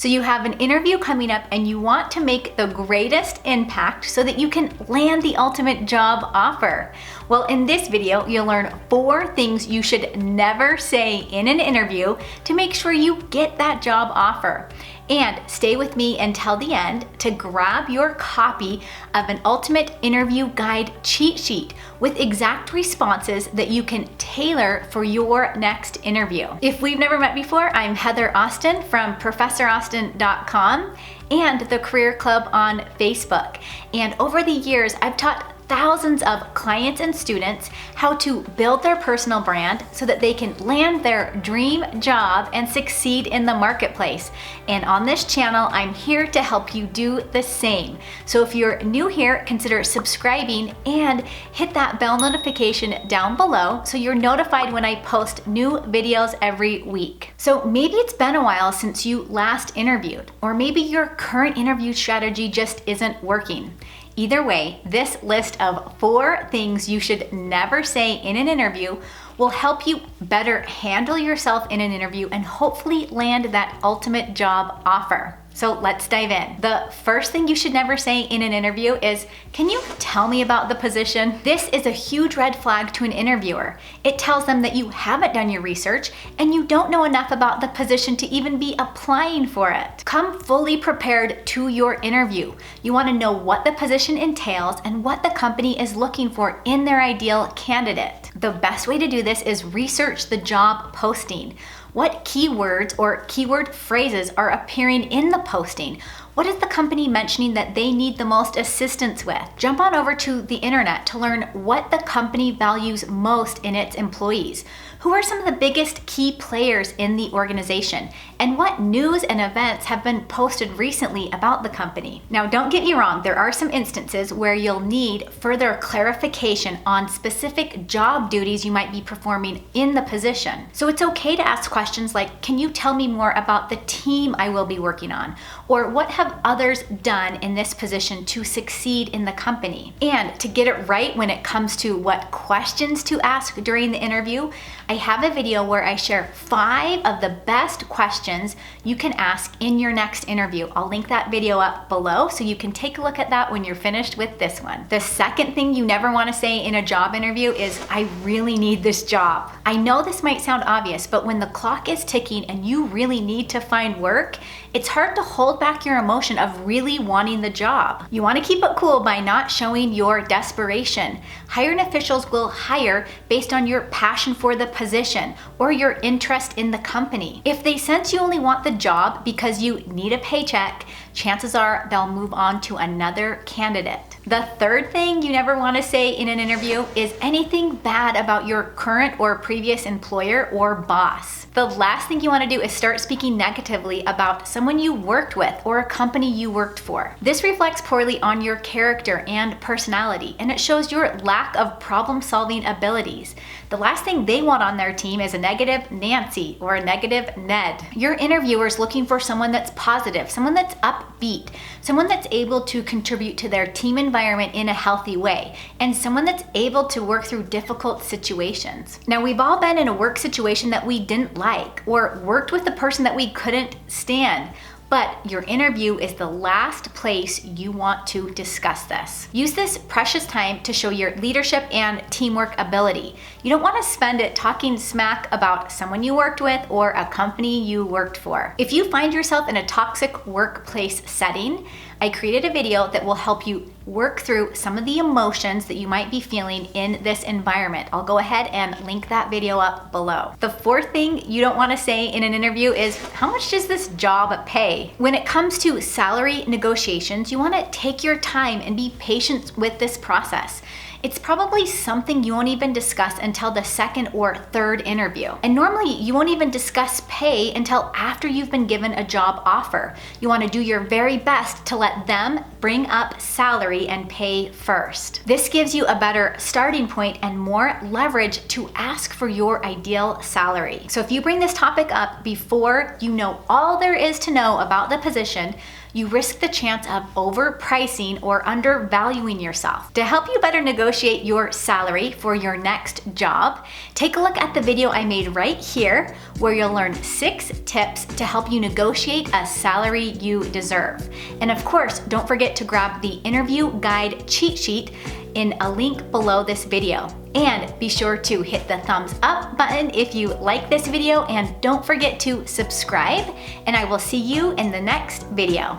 So you have an interview coming up and you want to make the greatest impact so that you can land the ultimate job offer. Well, in this video, you'll learn 4 things you should never say in an interview to make sure you get that job offer. And stay with me until the end to grab your copy of an ultimate interview guide cheat sheet with exact responses that you can tailor for your next interview. If we've never met before, I'm Heather Austin from ProfessorAustin.com and the Career Club on Facebook. And over the years, I've taught thousands of clients and students how to build their personal brand so that they can land their dream job and succeed in the marketplace. And on this channel, I'm here to help you do the same. So if you're new here, consider subscribing and hit that bell notification down below so you're notified when I post new videos every week. So maybe it's been a while since you last interviewed, or maybe your current interview strategy just isn't working. Either way, this list of 4 things you should never say in an interview will help you better handle yourself in an interview and hopefully land that ultimate job offer. So let's dive in. The first thing you should never say in an interview is, "Can you tell me about the position?" This is a huge red flag to an interviewer. It tells them that you haven't done your research and you don't know enough about the position to even be applying for it. Come fully prepared to your interview. You want to know what the position entails and what the company is looking for in their ideal candidate. The best way to do this is research the job posting. What keywords or keyword phrases are appearing in the posting? What is the company mentioning that they need the most assistance with? Jump on over to the internet to learn what the company values most in its employees. Who are some of the biggest key players in the organization? And what news and events have been posted recently about the company? Now, don't get me wrong, there are some instances where you'll need further clarification on specific job duties you might be performing in the position. So it's okay to ask questions like, "Can you tell me more about the team I will be working on?" Or "What have others done in this position to succeed in the company?" And to get it right when it comes to what questions to ask during the interview, I have a video where I share 5 of the best questions you can ask in your next interview. I'll link that video up below so you can take a look at that when you're finished with this one. The second thing you never want to say in a job interview is, "I really need this job." I know this might sound obvious, but when the clock is ticking and you really need to find work, it's hard to hold back your emotion of really wanting the job. You want to keep it cool by not showing your desperation. Hiring officials will hire based on your passion for the position or your interest in the company. If they sense you only want the job because you need a paycheck, chances are they'll move on to another candidate. The third thing you never want to say in an interview is anything bad about your current or previous employer or boss. The last thing you want to do is start speaking negatively about someone you worked with or a company you worked for. This reflects poorly on your character and personality, and it shows your lack of problem-solving abilities. The last thing they want on their team is a negative Nancy or a negative Ned. Your interviewer's looking for someone that's positive, someone that's upbeat, someone that's able to contribute to their team environment in a healthy way, and someone that's able to work through difficult situations. Now, we've all been in a work situation that we didn't like or worked with a person that we couldn't stand. But your interview is the last place you want to discuss this. Use this precious time to show your leadership and teamwork ability. You don't want to spend it talking smack about someone you worked with or a company you worked for. If you find yourself in a toxic workplace setting, I created a video that will help you work through some of the emotions that you might be feeling in this environment. I'll go ahead and link that video up below. The fourth thing you don't want to say in an interview is, "How much does this job pay?" When it comes to salary negotiations, you want to take your time and be patient with this process. It's probably something you won't even discuss until the second or third interview. And normally you won't even discuss pay until after you've been given a job offer. You want to do your very best to let them bring up salary and pay first. This gives you a better starting point and more leverage to ask for your ideal salary. So if you bring this topic up before you know all there is to know about the position, you risk the chance of overpricing or undervaluing yourself. To help you better negotiate your salary for your next job, take a look at the video I made right here, where you'll learn 6 tips to help you negotiate a salary you deserve. And of course, don't forget to grab the interview guide cheat sheet in a link below this video. And be sure to hit the thumbs up button if you like this video, and don't forget to subscribe, and I will see you in the next video.